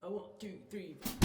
1, 2, 3.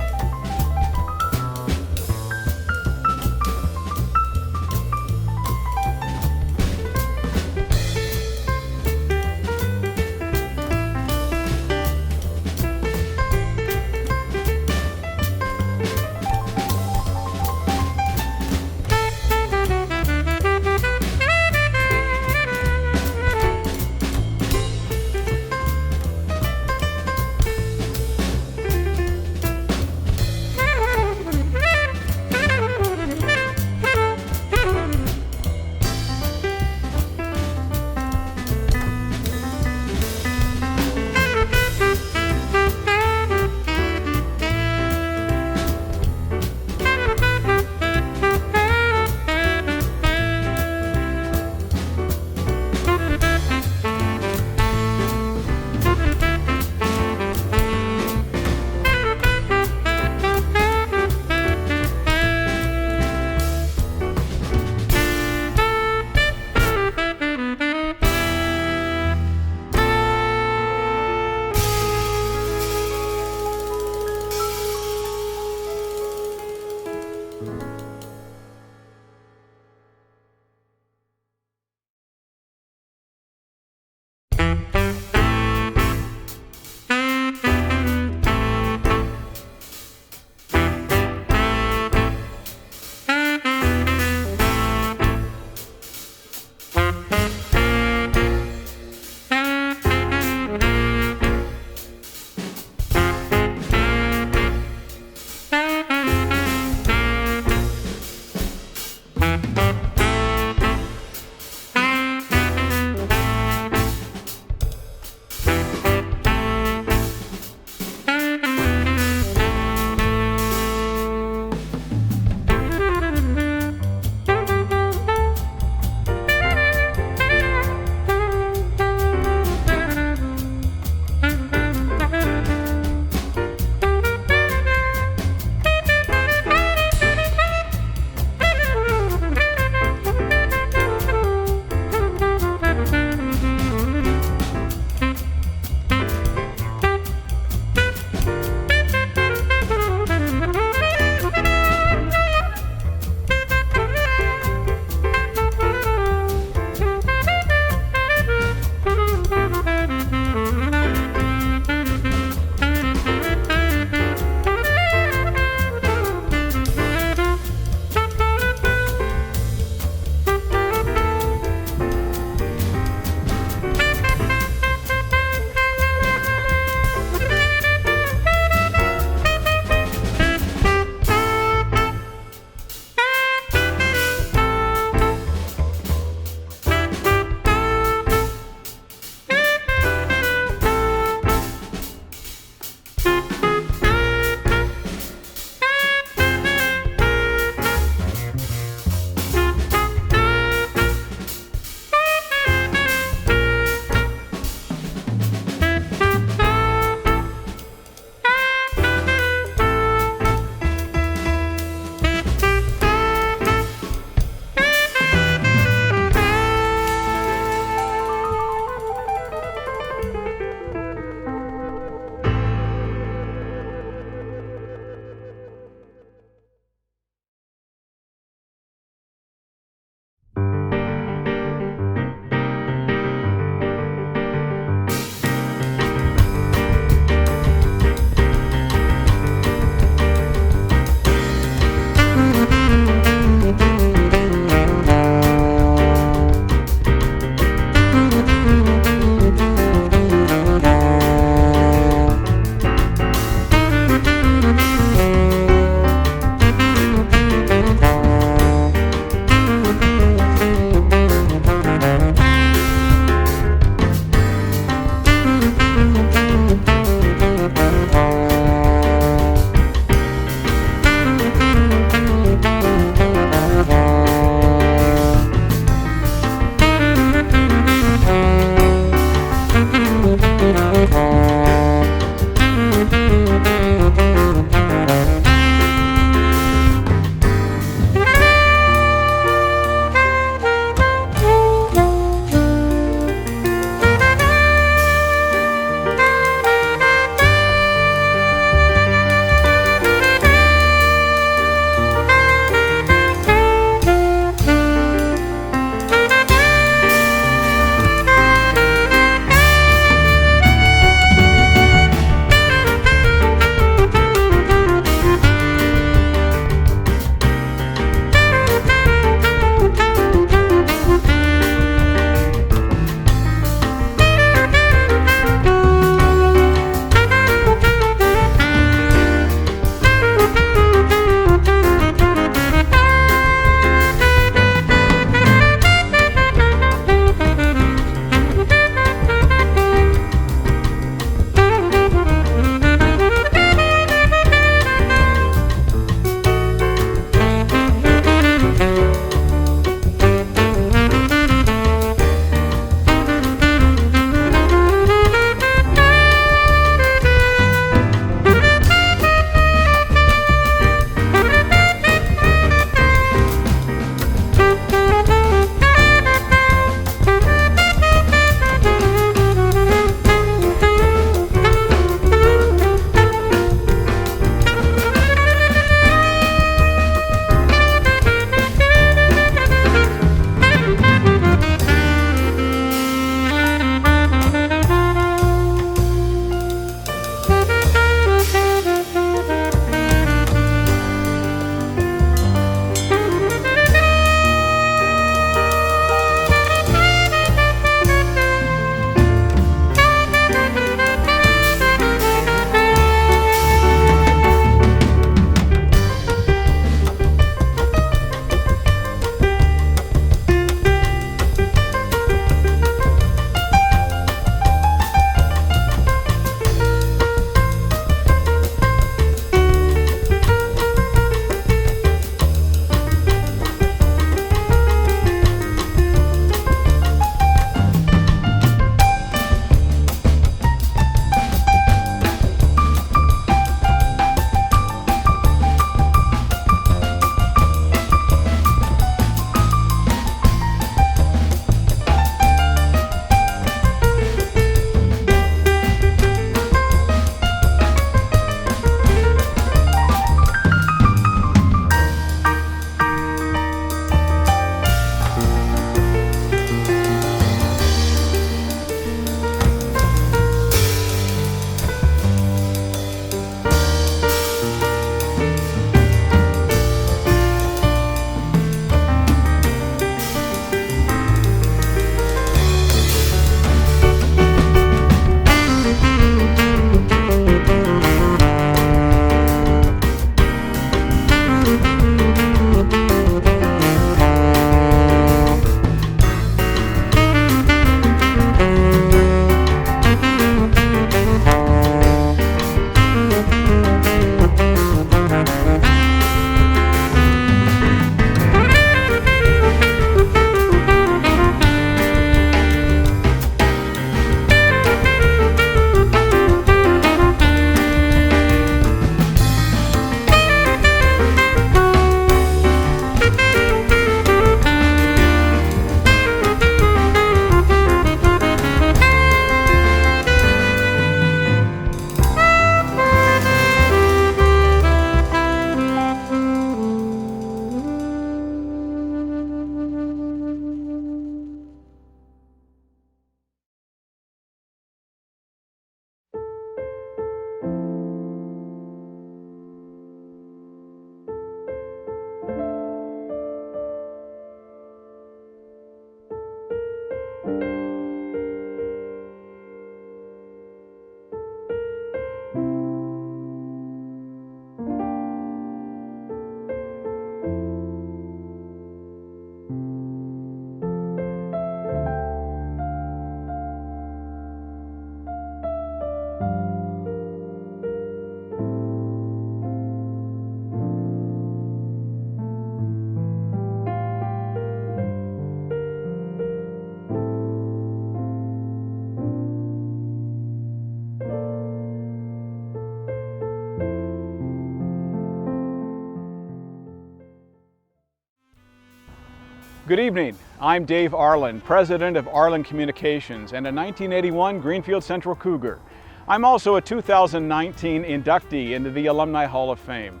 Good evening. I'm Dave Arlen, president of Arlen Communications and a 1981 Greenfield Central Cougar. I'm also a 2019 inductee into the Alumni Hall of Fame.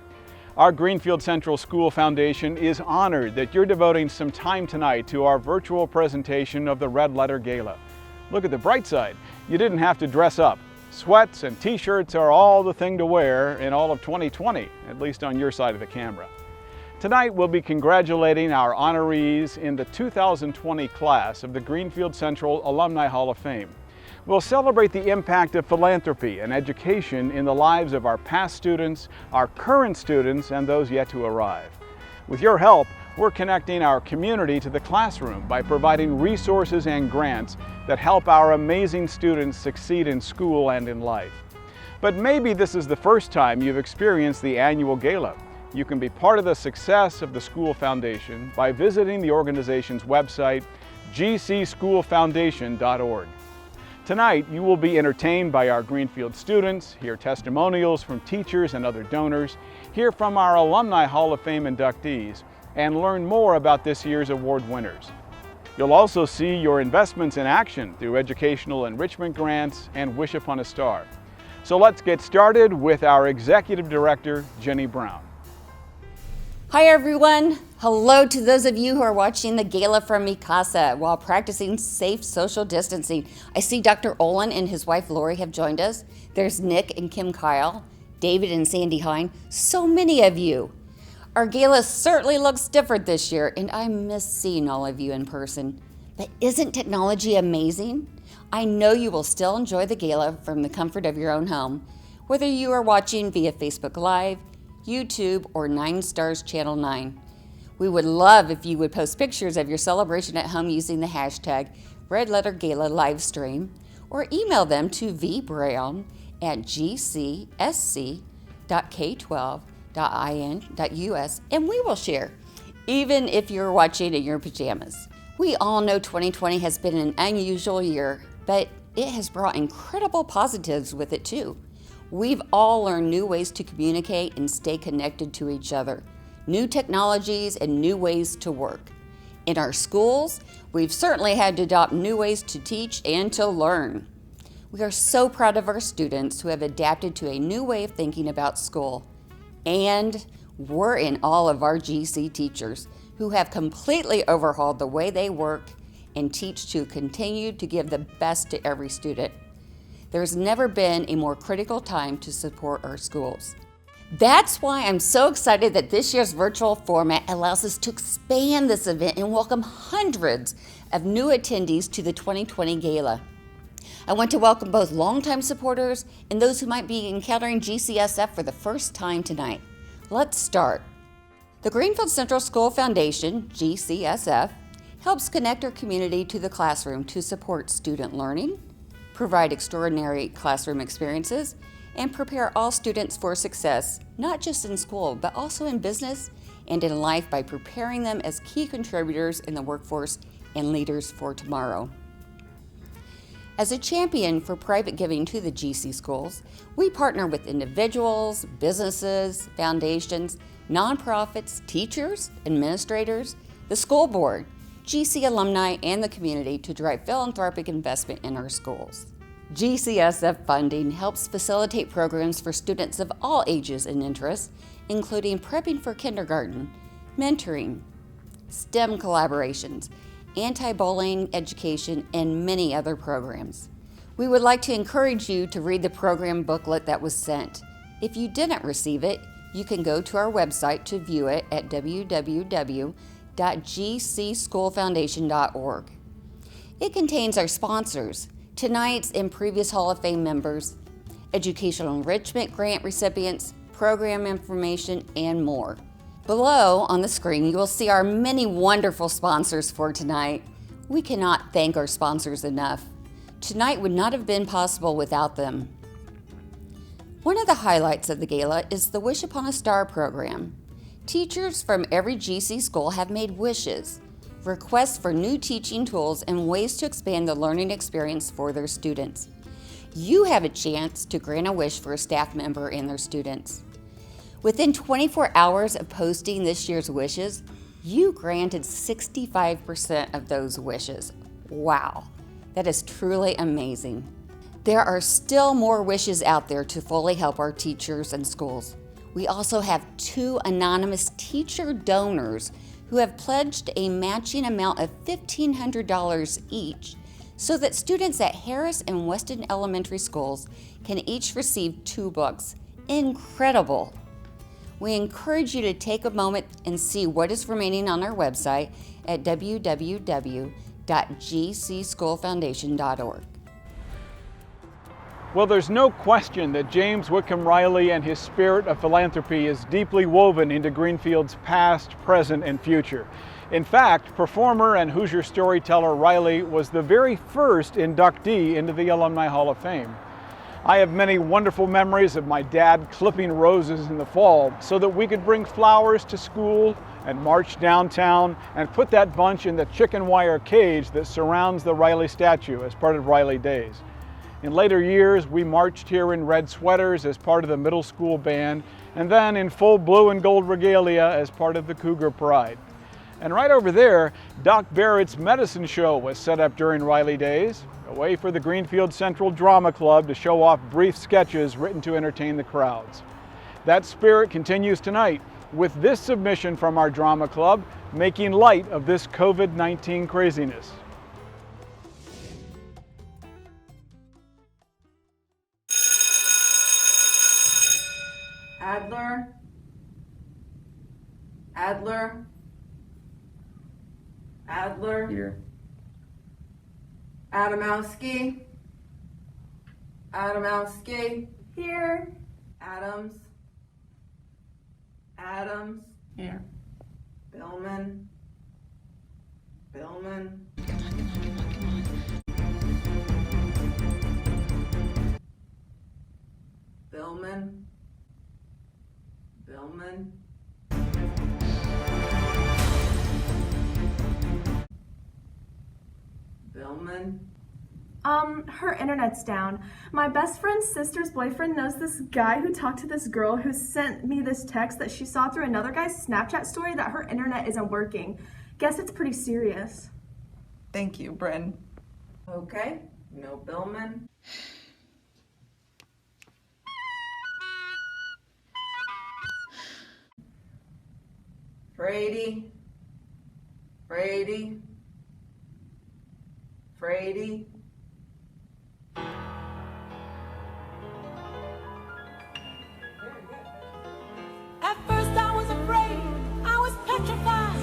Our Greenfield Central School Foundation is honored that you're devoting some time tonight to our virtual presentation of the Red Letter Gala. Look at the bright side. You didn't have to dress up. Sweats and t-shirts are all the thing to wear in all of 2020, at least on your side of the camera. Tonight we'll be congratulating our honorees in the 2020 class of the Greenfield Central Alumni Hall of Fame. We'll celebrate the impact of philanthropy and education in the lives of our past students, our current students, and those yet to arrive. With your help, we're connecting our community to the classroom by providing resources and grants that help our amazing students succeed in school and in life. But maybe this is the first time you've experienced the annual gala. You can be part of the success of the School Foundation by visiting the organization's website, gcschoolfoundation.org. Tonight, you will be entertained by our Greenfield students, hear testimonials from teachers and other donors, hear from our Alumni Hall of Fame inductees, and learn more about this year's award winners. You'll also see your investments in action through educational enrichment grants and Wish Upon a Star. So let's get started with our Executive Director, Jenny Brown. Hi everyone. Hello to those of you who are watching the gala from Mi Casa while practicing safe social distancing. I see Dr. Olin and his wife Lori have joined us. There's Nick and Kim Kyle, David and Sandy Hine, so many of you. Our gala certainly looks different this year and I miss seeing all of you in person. But isn't technology amazing? I know you will still enjoy the gala from the comfort of your own home, whether you are watching via Facebook Live, YouTube, or 9 Stars Channel 9. We would love if you would post pictures of your celebration at home using the hashtag Red Letter Gala Livestream, or email them to vbrown@gcsc.k12.in.us and we will share, even if you're watching in your pajamas. We all know 2020 has been an unusual year, but it has brought incredible positives with it too. We've all learned new ways to communicate and stay connected to each other, new technologies and new ways to work. In our schools, we've certainly had to adopt new ways to teach and to learn. We are so proud of our students who have adapted to a new way of thinking about school. And we're in all of our GC teachers who have completely overhauled the way they work and teach to continue to give the best to every student. There's never been a more critical time to support our schools. That's why I'm so excited that this year's virtual format allows us to expand this event and welcome hundreds of new attendees to the 2020 Gala. I want to welcome both longtime supporters and those who might be encountering GCSF for the first time tonight. Let's start. The Greenfield Central School Foundation, GCSF, helps connect our community to the classroom to support student learning, provide extraordinary classroom experiences, and prepare all students for success, not just in school, but also in business and in life by preparing them as key contributors in the workforce and leaders for tomorrow. As a champion for private giving to the GC schools, we partner with individuals, businesses, foundations, nonprofits, teachers, administrators, the school board, GC alumni, and the community to drive philanthropic investment in our schools. GCSF funding helps facilitate programs for students of all ages and interests, including prepping for kindergarten, mentoring, STEM collaborations, anti-bullying education, and many other programs. We would like to encourage you to read the program booklet that was sent. If you didn't receive it, you can go to our website to view it at www.gcschoolfoundation.org. It contains our sponsors, tonight's and previous Hall of Fame members, educational enrichment grant recipients, program information, and more. Below on the screen, you will see our many wonderful sponsors for tonight. We cannot thank our sponsors enough. Tonight would not have been possible without them. One of the highlights of the gala is the Wish Upon a Star program. Teachers from every GC school have made wishes, requests for new teaching tools, and ways to expand the learning experience for their students. You have a chance to grant a wish for a staff member and their students. Within 24 hours of posting this year's wishes, You granted 65% of those wishes. Wow, that is truly amazing. There are still more wishes out there to fully help our teachers and schools. We also have 2 anonymous teacher donors who have pledged a matching amount of $1,500 each so that students at Harris and Weston Elementary Schools can each receive 2 books. Incredible! We encourage you to take a moment and see what is remaining on our website at www.gcschoolfoundation.org. Well, there's no question that James Whitcomb Riley and his spirit of philanthropy is deeply woven into Greenfield's past, present, and future. In fact, performer and Hoosier storyteller Riley was the very first inductee into the Alumni Hall of Fame. I have many wonderful memories of my dad clipping roses in the fall so that we could bring flowers to school and march downtown and put that bunch in the chicken wire cage that surrounds the Riley statue as part of Riley Days. In later years, we marched here in red sweaters as part of the middle school band, and then in full blue and gold regalia as part of the Cougar Pride. And right over there, Doc Barrett's medicine show was set up during Riley Days, a way for the Greenfield Central Drama Club to show off brief sketches written to entertain the crowds. That spirit continues tonight with this submission from our drama club, making light of this COVID-19 craziness. Adler, Adler, Adler. Here. Adamowski, Adamowski. Here. Adams, Adams. Here. Billman, Billman. Billman, Billman. Billman. Her internet's down. My best friend's sister's boyfriend knows this guy who talked to this girl who sent me this text that she saw through another guy's Snapchat story that her internet isn't working. Guess it's pretty serious. Thank you, Bryn. Okay, no Billman. Frady, Frady, Frady. At first I was afraid, I was petrified.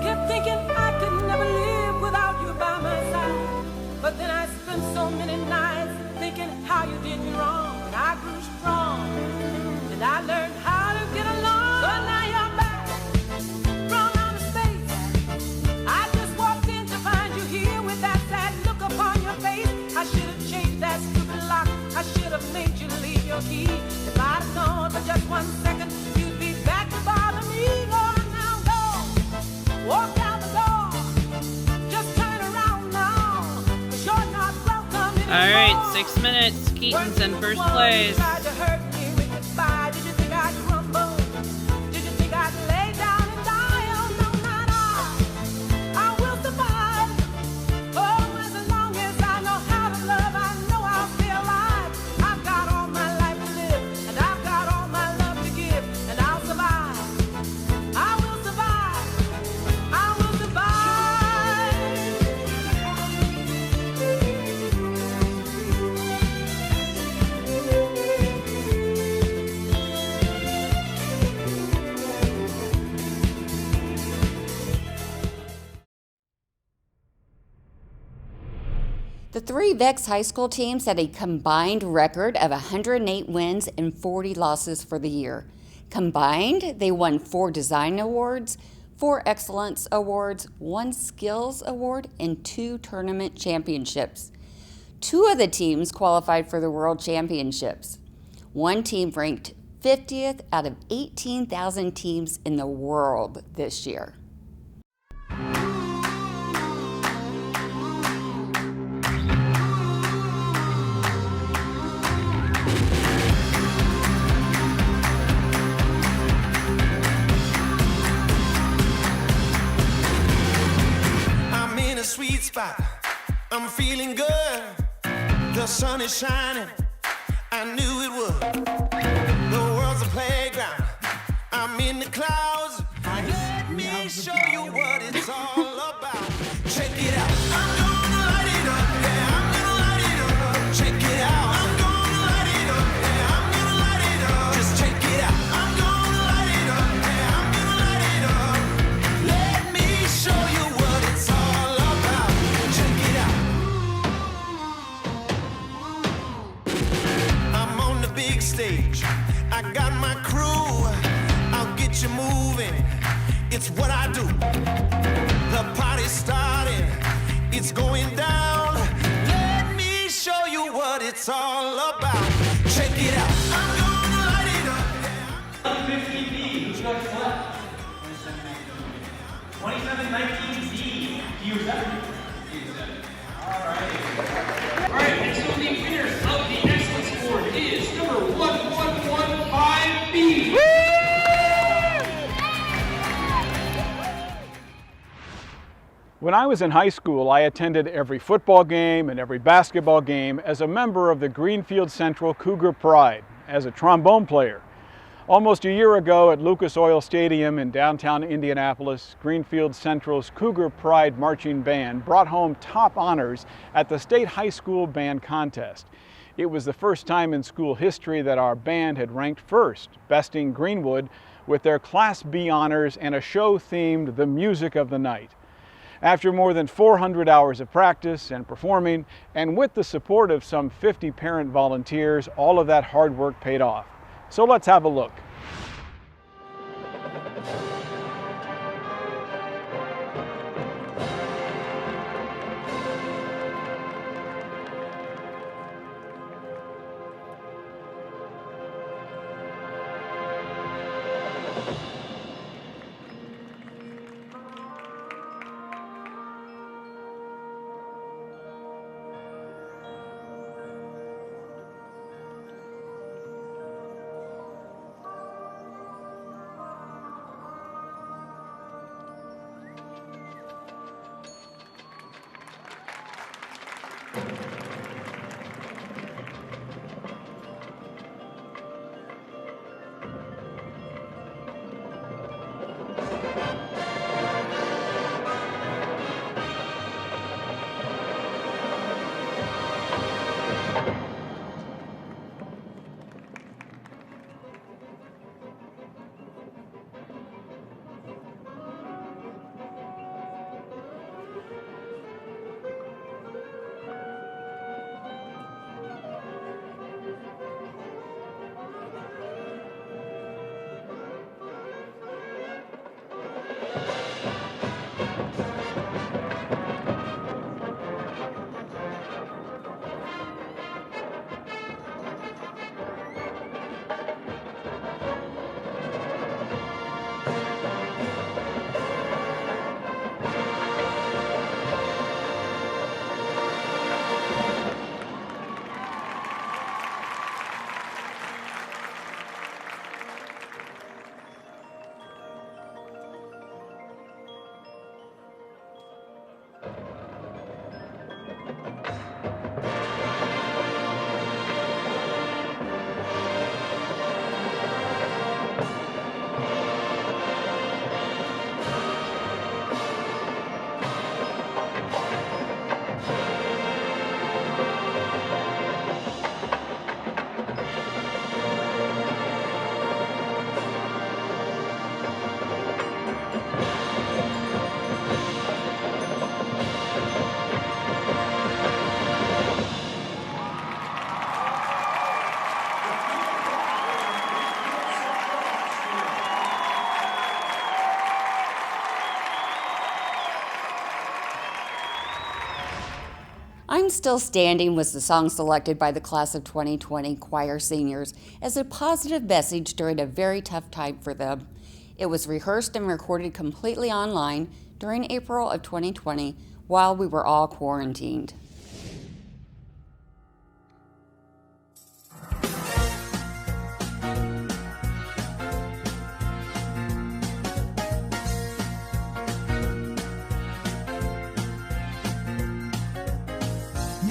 Kept thinking I could never live without you by my side. But then I spent so many nights thinking how you did me wrong. And I grew strong, and I learned how to get along. So now you're back from outer space. I just walked in to find you here with that sad look upon your face. I should have changed that stupid lock. I should have made you leave your key. If I'd have gone for just 1 second, you'd be back to bother me. Go on now, go. Walk out the door. Just turn around now. 'Cause you're not welcome anymore. All right, 6 minutes. Keaton's in first place. Tried to hurt me with goodbye. Did you think I'd crumble? Did you think I'd lay down and die? Oh no, not I will survive. Oh, as long as I know how to love, I know I'll stay alive. I've got all my life to live, and I've got all my love to give, and I'll survive. I will survive. I will The 3 Vex High School teams had a combined record of 108 wins and 40 losses for the year. Combined, they won 4 design awards, 4 excellence awards, 1 skills award, and 2 tournament championships. 2 of the teams qualified for the World Championships. 1 team ranked 50th out of 18,000 teams in the world this year. sweet spot. I'm feeling good. The sun is shining. I knew it would. The world's a playground. I'm in the clouds. Let me show you what it's all about. Check it out. I'm gonna light it up. Yeah, I'm gonna light it up. Check it out. I'm gonna light it up. Yeah, I'm gonna light it up. Just check it out. I'm gonna light it up. Yeah, I'm gonna light it up. Let me show you what it's all about. Check it out. I'm on the big stage. I got my crew. I'll get you moving. It's what I do. The party's starting. It's going down. Let me show you what it's all about. Check it out. I'm gonna light it up. 50B, who's got left? 2719B. Do you accept? All right, and so the winner of the Excellence Award is number 1115B. When I was in high school, I attended every football game and every basketball game as a member of the Greenfield Central Cougar Pride as a trombone player. Almost a year ago at Lucas Oil Stadium in downtown Indianapolis, Greenfield Central's Cougar Pride Marching Band brought home top honors at the State High School Band Contest. It was the first time in school history that our band had ranked first, besting Greenwood with their Class B honors and a show themed The Music of the Night. After more than 400 hours of practice and performing, and with the support of some 50 parent volunteers, all of that hard work paid off. So let's have a look. I'm Still Standing was the song selected by the class of 2020 choir seniors as a positive message during a very tough time for them. It was rehearsed and recorded completely online during April of 2020 while we were all quarantined.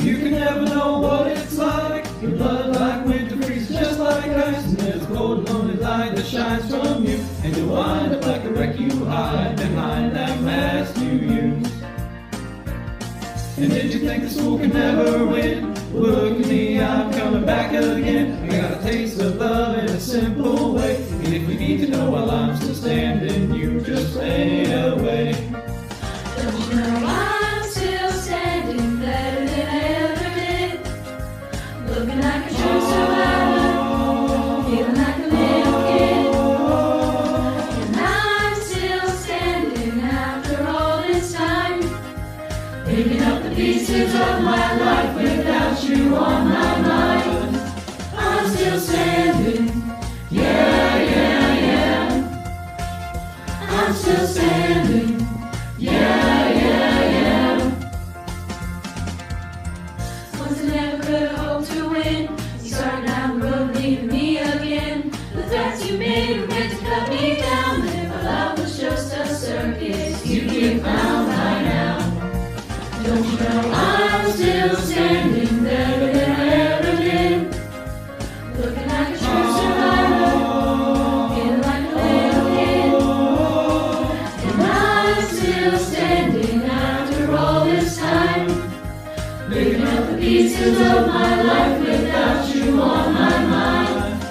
You can never know what it's like. Your blood like winter freezes just like ice. And there's a cold lonely light that shines from you. And you wind up like a wreck you hide behind that mask you use. And did you think the school can never win? Well, look at me, I'm coming back again. I got a taste of love in a simple way. And if you need to know while I'm still standing, you just fade away. Don't you know I'm still standing better than I ever did? Looking like a true survivor, feeling like a little kid. And I'm still standing after all this time, picking up the pieces of my life without you on my mind. I'm still standing, yeah, yeah, yeah. I'm still standing, yeah, yeah, yeah. Once I never could hope to win. You started down the road leaving me again. The threats you made were meant to cut me down. But if our love was just a circus, you'd get found by now. Don't you know I'm still standing better than I ever did? Looking like a true survivor, feeling like a little kid. And I'm still standing after all this time, picking up the pieces of my life without you on my mind.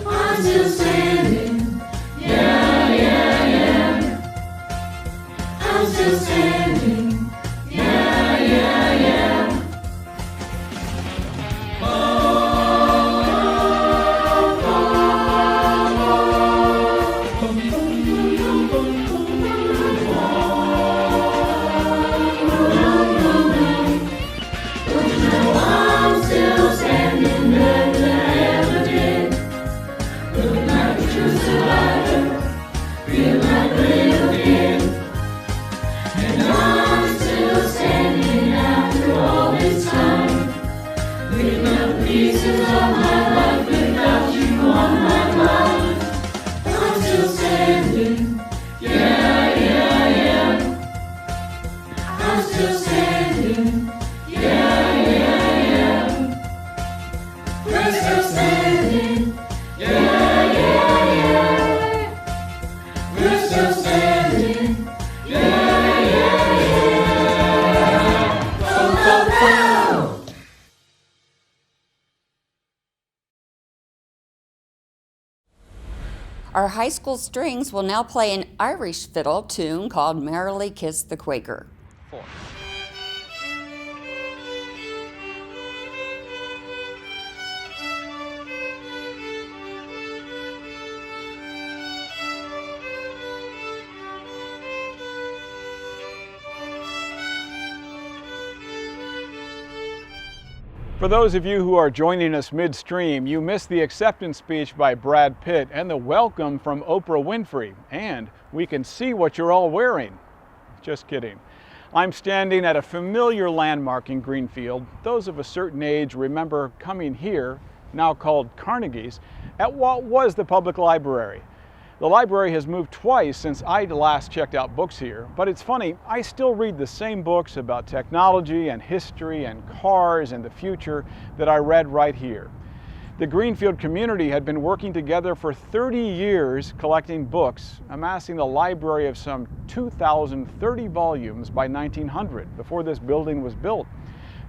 I'm still standing, yeah, yeah, yeah. I'm still standing, yeah, yeah, yeah. I'm still standing better than I ever did. Looking like a true survivor, feeling like a little kid. And I'm still standing after all this time, picking up pieces of my life without you on my mind. I'm still standing, yeah, yeah, yeah. I'm still standing, yeah, yeah, yeah. We're still standing, yeah, yeah, yeah. We're still standing, yeah, yeah, yeah. Oh, no, no. Our high school strings will now play an Irish fiddle tune called Merrily Kiss the Quaker. For those of you who are joining us midstream, you missed the acceptance speech by Brad Pitt and the welcome from Oprah Winfrey. And we can see what you're all wearing. Just kidding. I'm standing at a familiar landmark in Greenfield. Those of a certain age remember coming here, now called Carnegie's, at what was the public library. The library has moved twice since I last checked out books here, but it's funny, I still read the same books about technology and history and cars and the future that I read right here. The Greenfield community had been working together for 30 years collecting books, amassing a library of some 2,030 volumes by 1900, before this building was built.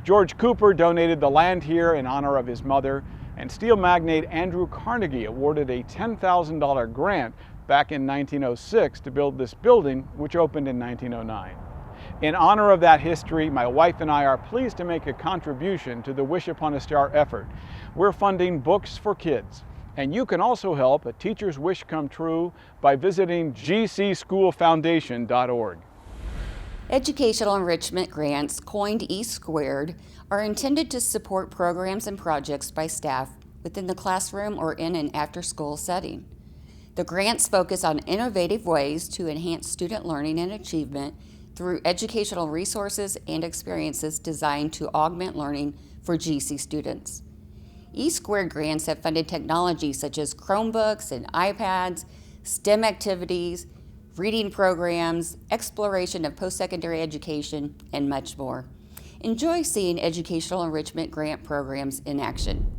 George Cooper donated the land here in honor of his mother, and steel magnate Andrew Carnegie awarded a $10,000 grant back in 1906 to build this building, which opened in 1909. In honor of that history, my wife and I are pleased to make a contribution to the Wish Upon a Star effort. We're funding books for kids, and you can also help a teacher's wish come true by visiting gcschoolfoundation.org. Educational enrichment grants, coined E Squared, are intended to support programs and projects by staff within the classroom or in an after-school setting. The grants focus on innovative ways to enhance student learning and achievement through educational resources and experiences designed to augment learning for GC students. E Squared grants have funded technology such as Chromebooks and iPads, STEM activities, reading programs, exploration of post-secondary education, and much more. enjoy seeing educational enrichment grant programs in action.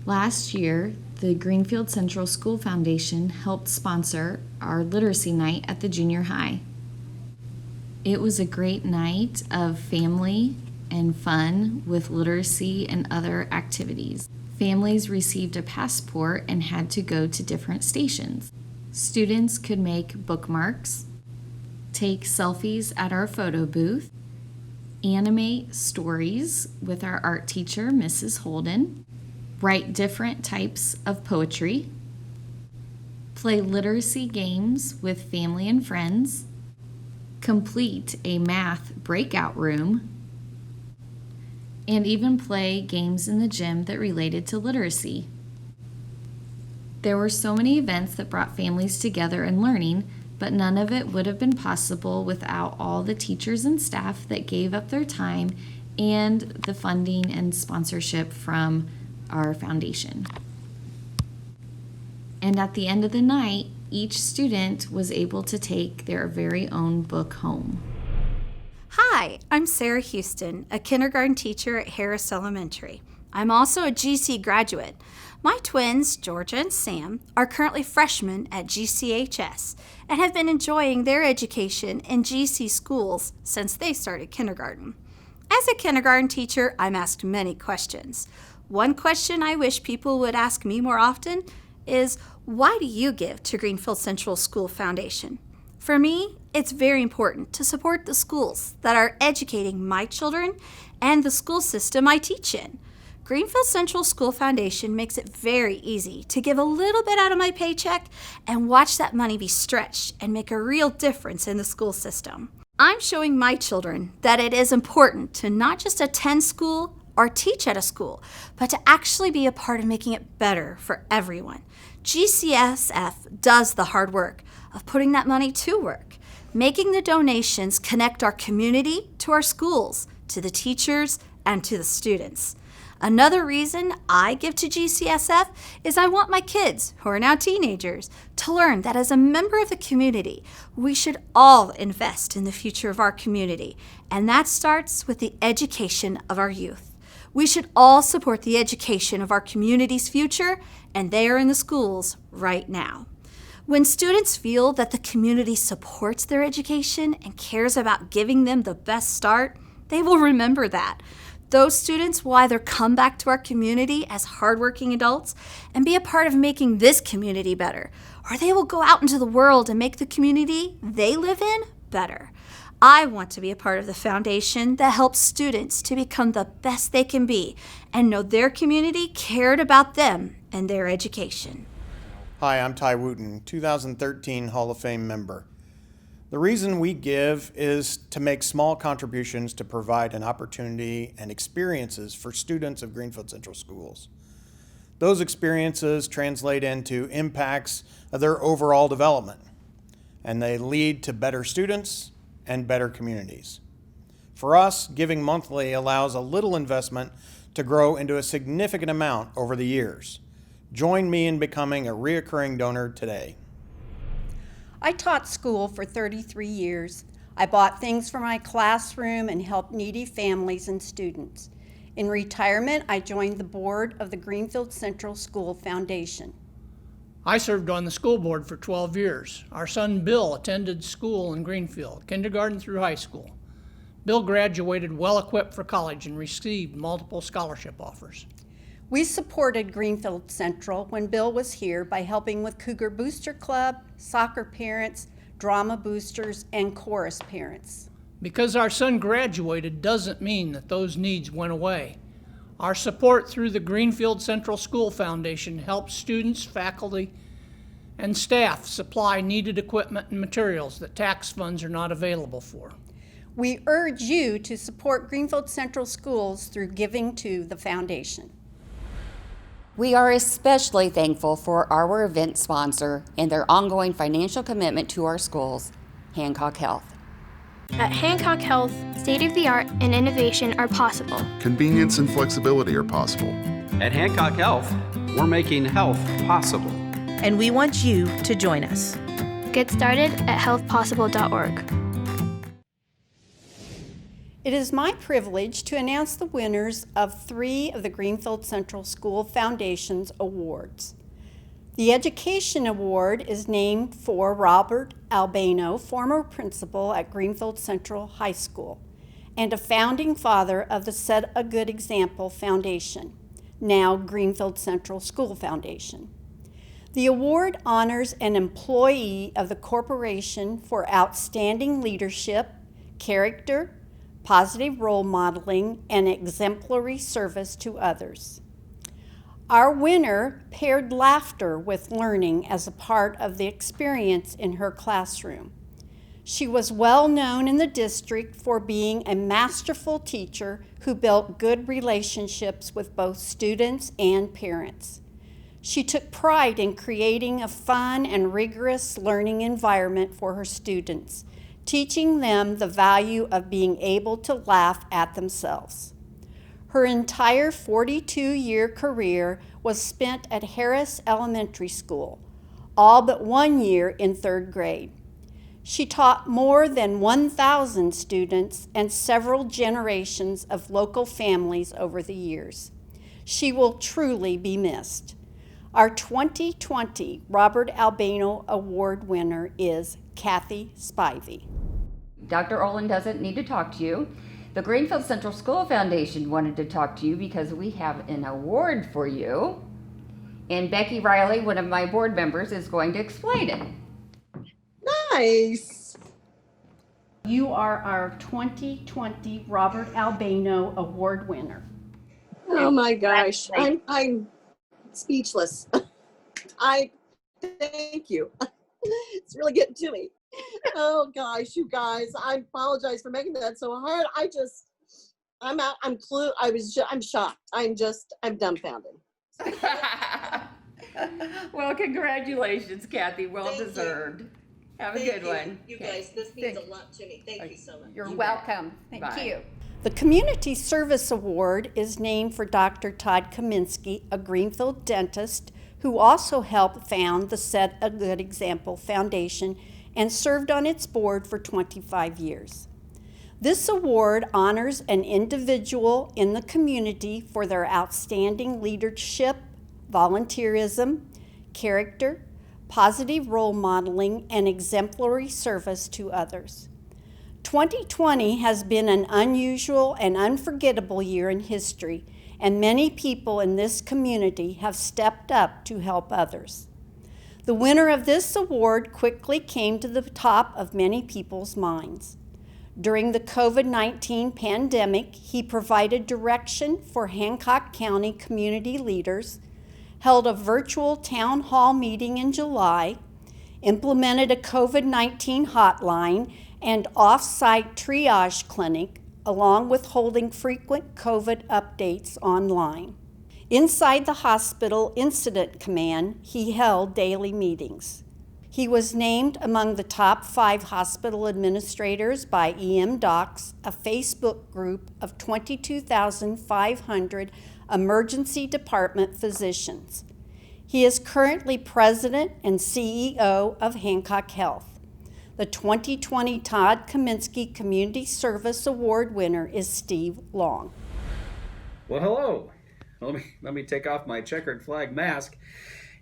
Last year, the Greenfield Central School Foundation helped sponsor our literacy night at the junior high. It was a great night of family and fun with literacy and other activities. Families received a passport and had to go to different stations. Students could make bookmarks, take selfies at our photo booth, animate stories with our art teacher, Mrs. Holden, write different types of poetry, play literacy games with family and friends, complete a math breakout room, and even play games in the gym that related to literacy. There were so many events that brought families together and learning, but none of it would have been possible without all the teachers and staff that gave up their time and the funding and sponsorship from our foundation. And at the end of the night, each student was able to take their very own book home. Hi, I'm Sarah Houston, a kindergarten teacher at Harris Elementary. I'm also a GC graduate. My twins, Georgia and Sam, are currently freshmen at GCHS and have been enjoying their education in GC schools since they started kindergarten. As a kindergarten teacher, I'm asked many questions. One question I wish people would ask me more often is, why do you give to Greenfield Central School Foundation? For me, it's very important to support the schools that are educating my children and the school system I teach in. Greenfield Central School Foundation makes it very easy to give a little bit out of my paycheck and watch that money be stretched and make a real difference in the school system. I'm showing my children that it is important to not just attend school or teach at a school, but to actually be a part of making it better for everyone. GCSF does the hard work of putting that money to work, making the donations connect our community to our schools, to the teachers, and to the students. Another reason I give to GCSF is I want my kids, who are now teenagers, to learn that as a member of the community, we should all invest in the future of our community, and that starts with the education of our youth. We should all support the education of our community's future, and they are in the schools right now. When students feel that the community supports their education and cares about giving them the best start, they will remember that. Those students will either come back to our community as hardworking adults and be a part of making this community better, or they will go out into the world and make the community they live in better. I want to be a part of the foundation that helps students to become the best they can be and know their community cared about them and their education. Hi, I'm Ty Wooten, 2013 Hall of Fame member. The reason we give is to make small contributions to provide an opportunity and experiences for students of Greenfield Central Schools. Those experiences translate into impacts of their overall development, and they lead to better students and better communities. For us, giving monthly allows a little investment to grow into a significant amount over the years. Join me in becoming a reoccurring donor today. I taught school for 33 years. I bought things for my classroom and helped needy families and students. In retirement, I joined the board of the Greenfield Central School Foundation. I served on the school board for 12 years. Our son Bill attended school in Greenfield, kindergarten through high school. Bill graduated well-equipped for college and received multiple scholarship offers. We supported Greenfield Central when Bill was here by helping with Cougar Booster Club, soccer parents, drama boosters, and chorus parents. Because our son graduated doesn't mean that those needs went away. Our support through the Greenfield Central School Foundation helps students, faculty, and staff supply needed equipment and materials that tax funds are not available for. We urge you to support Greenfield Central Schools through giving to the foundation. We are especially thankful for our event sponsor and their ongoing financial commitment to our schools, Hancock Health. At Hancock Health, state-of-the-art and innovation are possible. Convenience and flexibility are possible. At Hancock Health, we're making health possible. And we want you to join us. Get started at healthpossible.org. It is my privilege to announce the winners of 3 of the Greenfield Central School Foundation's awards. The Education Award is named for Robert Albano, former principal at Greenfield Central High School, and a founding father of the Set a Good Example Foundation, now Greenfield Central School Foundation. The award honors an employee of the corporation for outstanding leadership, character, positive role modeling, and exemplary service to others. Our winner paired laughter with learning as a part of the experience in her classroom. She was well known in the district for being a masterful teacher who built good relationships with both students and parents. She took pride in creating a fun and rigorous learning environment for her students, teaching them the value of being able to laugh at themselves. Her entire 42-year career was spent at Harris Elementary School, all but 1 year in 3rd grade. She taught more than 1,000 students and several generations of local families over the years. She will truly be missed. Our 2020 Robert Albano Award winner is Kathy Spivey. Dr. Olin doesn't need to talk to you. The Greenfield Central School Foundation wanted to talk to you because we have an award for you. And Becky Riley, one of my board members, is going to explain it. Nice. You are our 2020 Robert Albano Award winner. Oh my gosh, I'm speechless. I thank you. It's really getting to me. Oh gosh, you guys, I apologize for making that so hard. I'm shocked. I'm dumbfounded. Well, congratulations, Kathy. Well deserved. Have a good one. You guys, this means a lot to me. Thank you so much. You're welcome. Thank Bye. you. The Community Service Award is named for Dr. Todd Kaminsky, a Greenfield dentist who also helped found the Set a Good Example Foundation and served on its board for 25 years. This award honors an individual in the community for their outstanding leadership, volunteerism, character, positive role modeling, and exemplary service to others. 2020 has been an unusual and unforgettable year in history, and many people in this community have stepped up to help others. The winner of this award quickly came to the top of many people's minds. During the COVID-19 pandemic, he provided direction for Hancock County community leaders, held a virtual town hall meeting in July, implemented a COVID-19 hotline and off-site triage clinic, along with holding frequent COVID updates online. Inside the hospital incident command, he held daily meetings. He was named among the top 5 hospital administrators by EM Docs, a Facebook group of 22,500 emergency department physicians. He is currently president and CEO of Hancock Health. The 2020 Todd Kaminsky Community Service Award winner is Steve Long. Well, hello. Let me take off my checkered flag mask.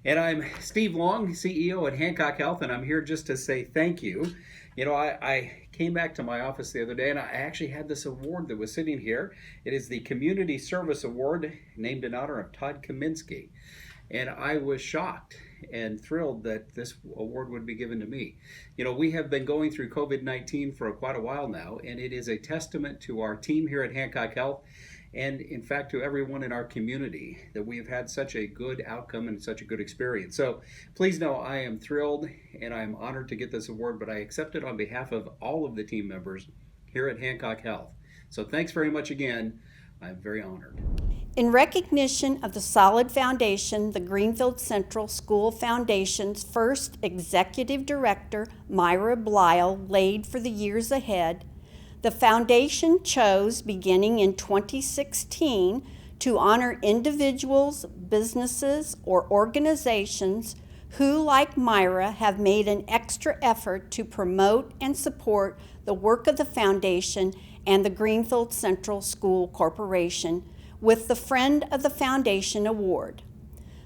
And I'm Steve Long, CEO at Hancock Health, and I'm here just to say thank you. You know, I came back to my office the other day, and I actually had this award that was sitting here. It is the Community Service Award, named in honor of Todd Kaminsky. And I was shocked and thrilled that this award would be given to me. You know, we have been going through COVID-19 for quite a while now, and it is a testament to our team here at Hancock Health, and in fact to everyone in our community, that we have had such a good outcome and such a good experience. So please know I am thrilled and I am honored to get this award, but I accept it on behalf of all of the team members here at Hancock Health. So thanks very much again. I'm very honored. In recognition of the solid foundation the Greenfield Central School Foundation's first executive director, Myra Blyle, laid for the years ahead, the foundation chose, beginning in 2016, to honor individuals, businesses, or organizations who, like Myra, have made an extra effort to promote and support the work of the foundation and the Greenfield Central School Corporation with the Friend of the Foundation Award.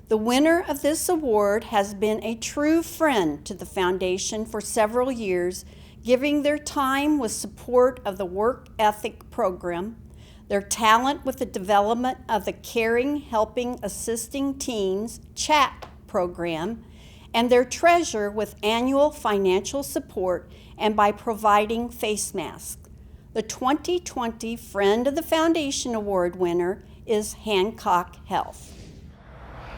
The winner of this award has been a true friend to the foundation for several years, giving their time with support of the work ethic program, their talent with the development of the Caring, Helping, Assisting Teens chat program, and their treasure with annual financial support and by providing face masks. The 2020 Friend of the Foundation Award winner is Hancock Health.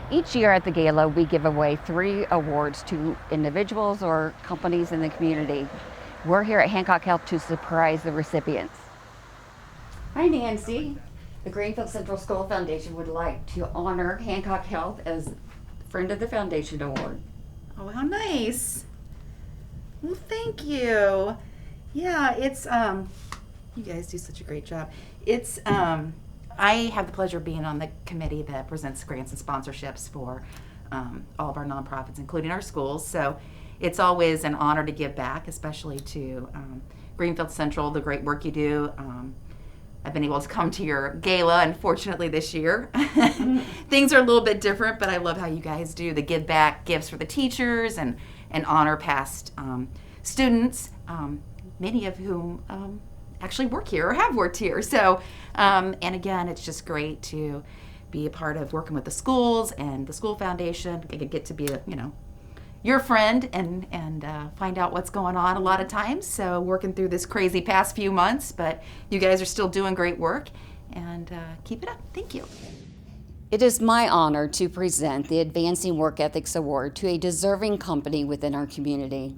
Each year at the Gala, we give away 3 awards to individuals or companies in the community. We're here at Hancock Health to surprise the recipients. Hi, Nancy. The Greenfield Central School Foundation would like to honor Hancock Health as Friend of the Foundation Award. Oh, how nice. Well, thank you. Yeah, it's, you guys do such a great job. It's, I have the pleasure of being on the committee that presents grants and sponsorships for all of our nonprofits, including our schools. So it's always an honor to give back, especially to Greenfield Central, the great work you do. I've been able to come to your gala, unfortunately, this year. Things are a little bit different, but I love how you guys do the give back gifts for the teachers and honor past students, many of whom actually work here or have worked here. So, and again, it's just great to be a part of working with the schools and the school foundation. I could get to be a, your friend and find out what's going on a lot of times. So working through this crazy past few months, but you guys are still doing great work, and keep it up. Thank you. It is my honor to present the Advancing Work Ethics Award to a deserving company within our community.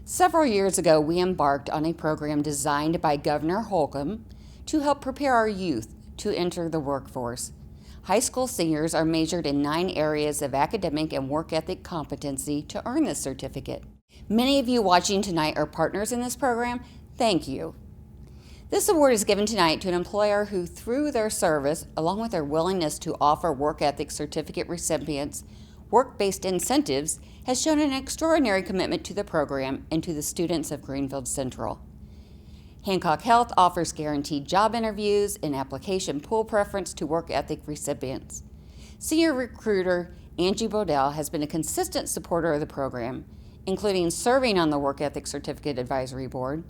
Several years ago, we embarked on a program designed by Governor Holcomb to help prepare our youth to enter the workforce. High school seniors are measured in 9 areas of academic and work ethic competency to earn this certificate. Many of you watching tonight are partners in this program. Thank you. This award is given tonight to an employer who, through their service, along with their willingness to offer work ethic certificate recipients work-based incentives, has shown an extraordinary commitment to the program and to the students of Greenfield Central. Hancock Health offers guaranteed job interviews and application pool preference to work ethic recipients. Senior recruiter Angie Bodell has been a consistent supporter of the program, including serving on the Work Ethic Certificate Advisory Board,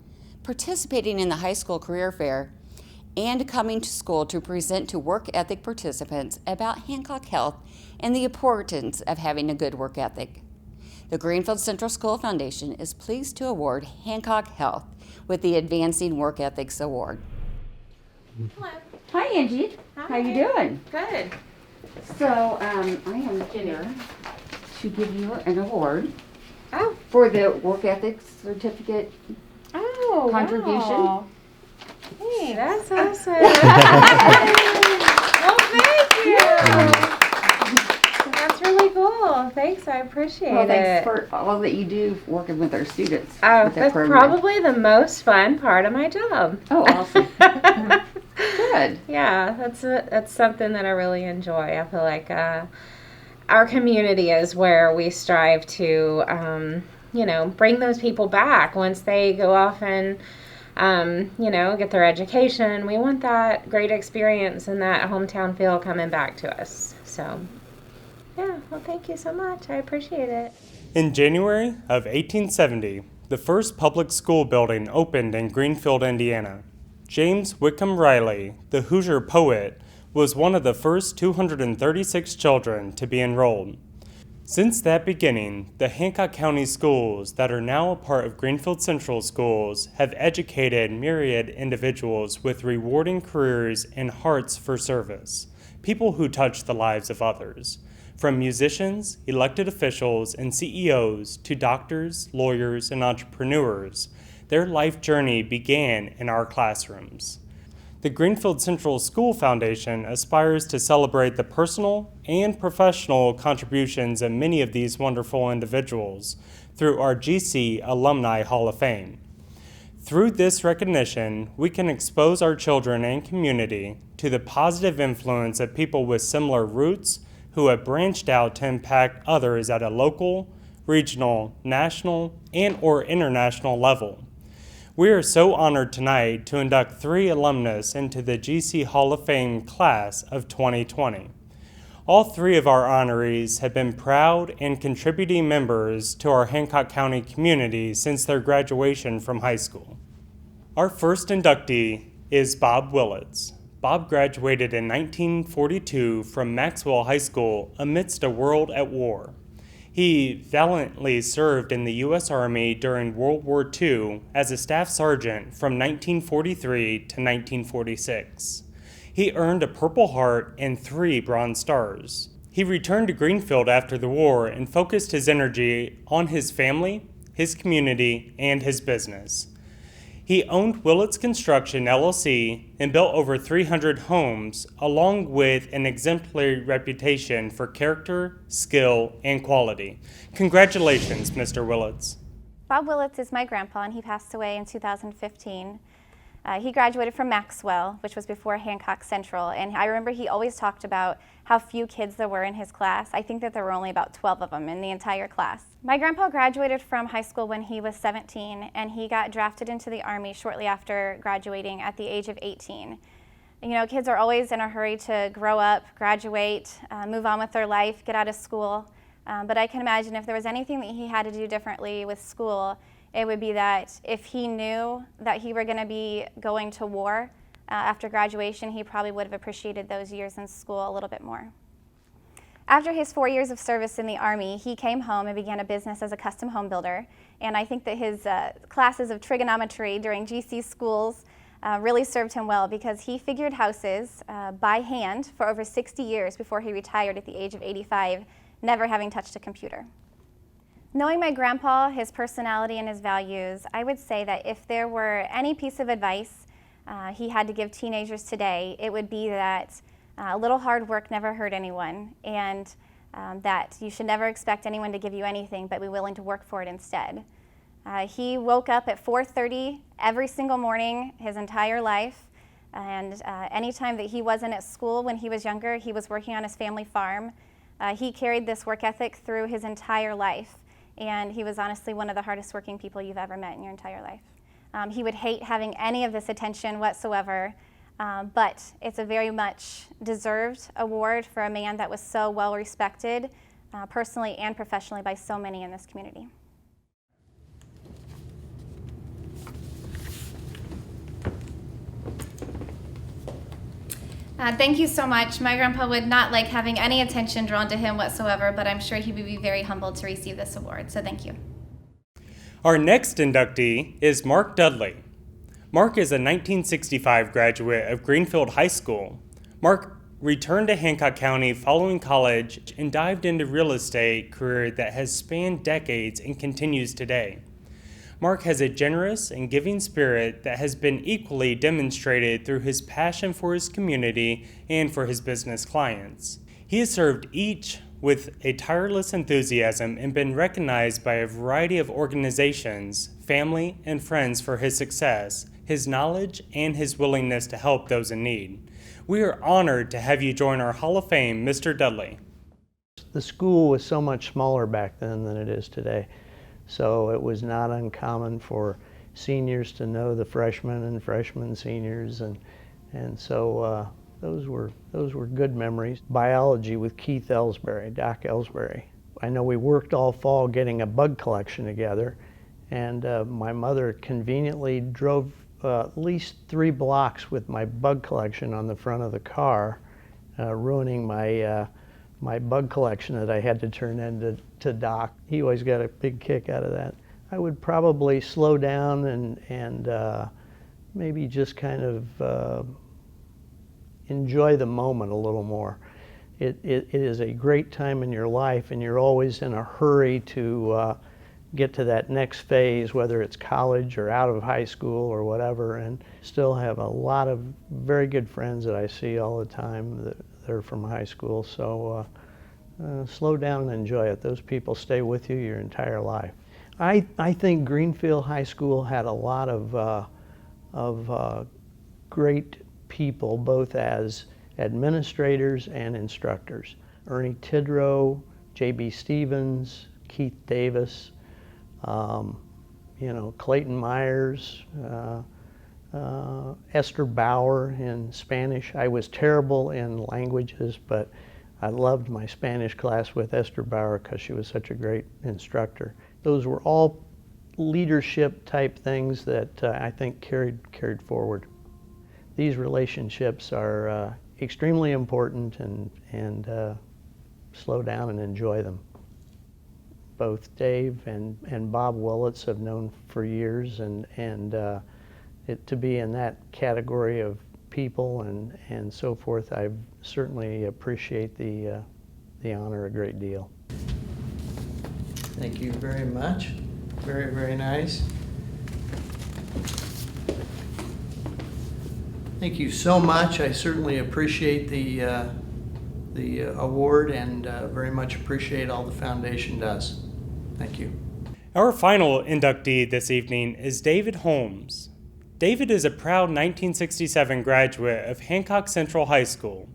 participating in the high school career fair, and coming to school to present to work ethic participants about Hancock Health and the importance of having a good work ethic. The Greenfield Central School Foundation is pleased to award Hancock Health with the Advancing Work Ethics Award. Hello. Hi, Angie. Hi. How you doing? Good. So I am here to give you an award Oh. for the Work Ethics Certificate Oh, contribution. Wow. Hey, that's awesome. Well, thank you. That's really cool. Thanks, I appreciate Well, it. thanks for all that you do working with our students. Oh, with that that's program. probably the most fun part of my job. Oh, awesome. Good. Yeah, that's something that I really enjoy. I feel like our community is where we strive to, bring those people back once they go off and, get their education. We want that great experience and that hometown feel coming back to us. So, yeah, well, thank you so much. I appreciate it. In January of 1870, the first public school building opened in Greenfield, Indiana. James Whitcomb Riley, the Hoosier poet, was one of the first 236 children to be enrolled. Since that beginning, the Hancock County schools that are now a part of Greenfield Central Schools have educated myriad individuals with rewarding careers and hearts for service, people who touch the lives of others. From musicians, elected officials, and CEOs to doctors, lawyers, and entrepreneurs, their life journey began in our classrooms. The Greenfield Central School Foundation aspires to celebrate the personal and professional contributions of many of these wonderful individuals through our GC Alumni Hall of Fame. Through this recognition, we can expose our children and community to the positive influence of people with similar roots who have branched out to impact others at a local, regional, national, and/or international level. We are so honored tonight to induct 3 alumnus into the GC Hall of Fame class of 2020. All 3 of our honorees have been proud and contributing members to our Hancock County community since their graduation from high school. Our first inductee is Bob Willits. Bob graduated in 1942 from Maxwell High School amidst a world at war. He valiantly served in the U.S. Army during World War II as a staff sergeant from 1943 to 1946. He earned a Purple Heart and 3 Bronze Stars. He returned to Greenfield after the war and focused his energy on his family, his community, and his business. He owned Willits Construction, LLC, and built over 300 homes, along with an exemplary reputation for character, skill, and quality. Congratulations, Mr. Willits. Bob Willits is my grandpa, and he passed away in 2015. He graduated from Maxwell, which was before Hancock Central, and I remember he always talked about how few kids there were in his class. I think that there were only about 12 of them in the entire class. My grandpa graduated from high school when he was 17, and he got drafted into the Army shortly after graduating at the age of 18. You know, kids are always in a hurry to grow up, graduate, move on with their life, get out of school. But I can imagine if there was anything that he had to do differently with school, it would be that if he knew that he were going to be going to war after graduation, he probably would have appreciated those years in school a little bit more. After his 4 years of service in the Army, he came home and began a business as a custom home builder. And I think that his classes of trigonometry during GC schools really served him well, because he figured houses by hand for over 60 years before he retired at the age of 85, never having touched a computer. Knowing my grandpa, his personality, and his values, I would say that if there were any piece of advice he had to give teenagers today, it would be that a little hard work never hurt anyone, and that you should never expect anyone to give you anything, but be willing to work for it instead. He woke up at 4:30 every single morning his entire life, and anytime that he wasn't at school when he was younger, he was working on his family farm. He carried this work ethic through his entire life. And he was honestly one of the hardest working people you've ever met in your entire life. He would hate having any of this attention whatsoever, but it's a very much deserved award for a man that was so well respected personally and professionally by so many in this community. Thank you so much. My grandpa would not like having any attention drawn to him whatsoever, but I'm sure he would be very humbled to receive this award, so thank you. Our next inductee is Mark Dudley. Mark is a 1965 graduate of Greenfield High School. Mark returned to Hancock County following college and dived into real estate career that has spanned decades and continues today. Mark has a generous and giving spirit that has been equally demonstrated through his passion for his community and for his business clients. He has served each with a tireless enthusiasm and been recognized by a variety of organizations, family, and friends for his success, his knowledge, and his willingness to help those in need. We are honored to have you join our Hall of Fame, Mr. Dudley. The school was so much smaller back then than it is today. So it was not uncommon for seniors to know the freshmen and freshman seniors, and so those were good memories. Biology with Keith Ellsbury, Doc Ellsbury. I know we worked all fall getting a bug collection together, and my mother conveniently drove at least 3 blocks with my bug collection on the front of the car, ruining my bug collection that I had to turn in to Doc. He always got a big kick out of that. I would probably slow down and maybe just kind of enjoy the moment a little more. It is a great time in your life, and you're always in a hurry to get to that next phase, whether it's college or out of high school or whatever, and still have a lot of very good friends that I see all the time that are from high school. So slow down and enjoy it. Those people stay with you your entire life. I think Greenfield High School had a lot of great people, both as administrators and instructors. Ernie Tidrow, J.B. Stevens, Keith Davis, Clayton Myers, Esther Bauer in Spanish. I was terrible in languages, but I loved my Spanish class with Esther Bauer because she was such a great instructor. Those were all leadership type things that I think carried forward. These relationships are extremely important, and slow down and enjoy them. Both Dave and Bob Willits have known for years, and to be in that category of people and so forth, I certainly appreciate the honor a great deal. Thank you very much. Very, very nice. Thank you so much. I certainly appreciate the award, and very much appreciate all the foundation does. Thank you. Our final inductee this evening is David Holmes. David is a proud 1967 graduate of Hancock Central High School,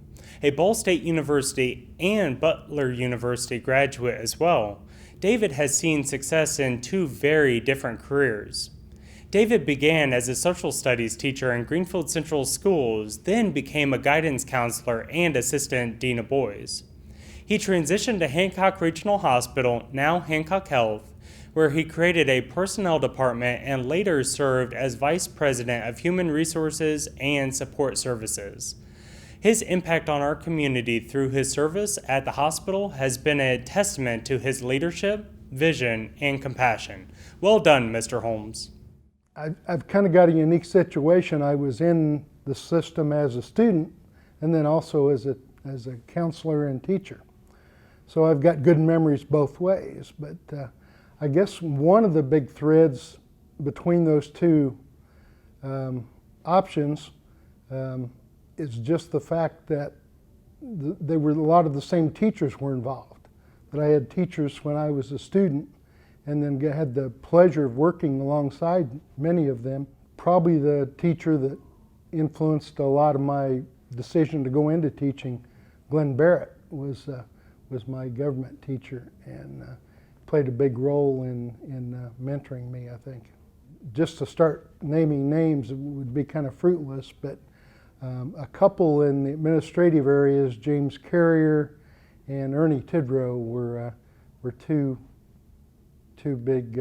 a Ball State University and Butler University graduate as well. David has seen success in two very different careers. David began as a social studies teacher in Greenfield Central Schools, then became a guidance counselor and assistant dean of boys. He transitioned to Hancock Regional Hospital, now Hancock Health, where he created a personnel department and later served as vice president of human resources and support services. His impact on our community through his service at the hospital has been a testament to his leadership, vision, and compassion. Well done, Mr. Holmes. I've kind of got a unique situation. I was in the system as a student and then also as a counselor and teacher. So I've got good memories both ways. But I guess one of the big threads between those two options is just the fact that a lot of the same teachers were involved. That I had teachers when I was a student, and then had the pleasure of working alongside many of them. Probably the teacher that influenced a lot of my decision to go into teaching, Glenn Barrett, was my government teacher, and played a big role in mentoring me, I think. Just to start naming names would be kind of fruitless, but a couple in the administrative areas, James Carrier and Ernie Tidrow, were two big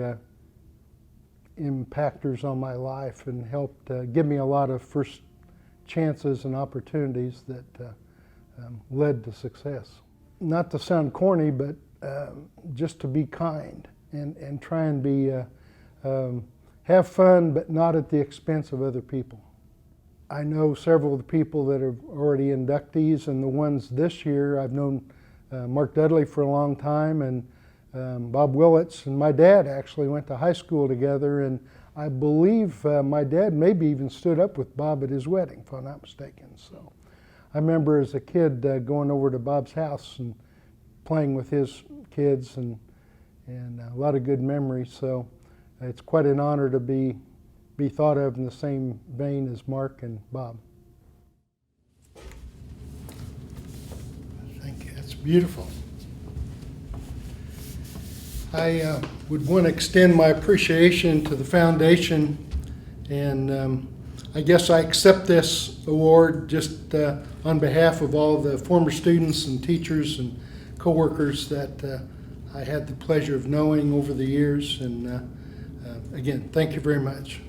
impactors on my life and helped give me a lot of first chances and opportunities that led to success. Not to sound corny, but just to be kind and try and be have fun, but not at the expense of other people. I know several of the people that are already inductees, and the ones this year. I've known Mark Dudley for a long time, and Bob Willits and my dad actually went to high school together, and I believe my dad maybe even stood up with Bob at his wedding, if I'm not mistaken. So I remember as a kid going over to Bob's house and playing with his kids, and a lot of good memories. So it's quite an honor to be thought of in the same vein as Mark and Bob. Thank you. That's beautiful. I would want to extend my appreciation to the foundation, and I guess I accept this award just on behalf of all the former students and teachers and coworkers that I had the pleasure of knowing over the years, and again, thank you very much.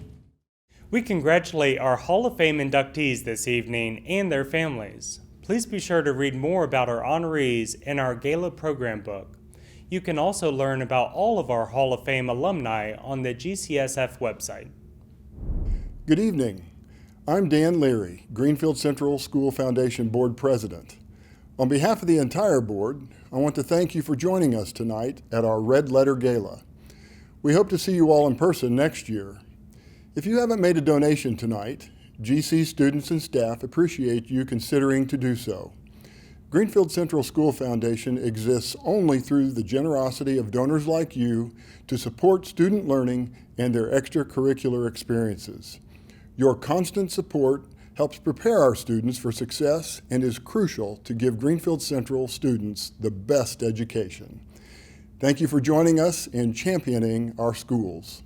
We congratulate our Hall of Fame inductees this evening and their families. Please be sure to read more about our honorees in our Gala program book. You can also learn about all of our Hall of Fame alumni on the GCSF website. Good evening. I'm Dan Leary, Greenfield Central School Foundation Board President. On behalf of the entire board, I want to thank you for joining us tonight at our Red Letter Gala. We hope to see you all in person next year. If you haven't made a donation tonight, GC students and staff appreciate you considering to do so. Greenfield Central School Foundation exists only through the generosity of donors like you to support student learning and their extracurricular experiences. Your constant support helps prepare our students for success and is crucial to give Greenfield Central students the best education. Thank you for joining us in championing our schools.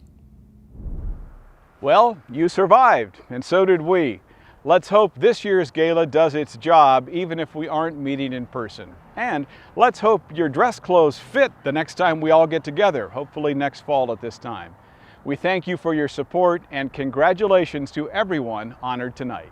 Well, you survived, and so did we. Let's hope this year's gala does its job even if we aren't meeting in person. And let's hope your dress clothes fit the next time we all get together, hopefully next fall at this time. We thank you for your support and congratulations to everyone honored tonight.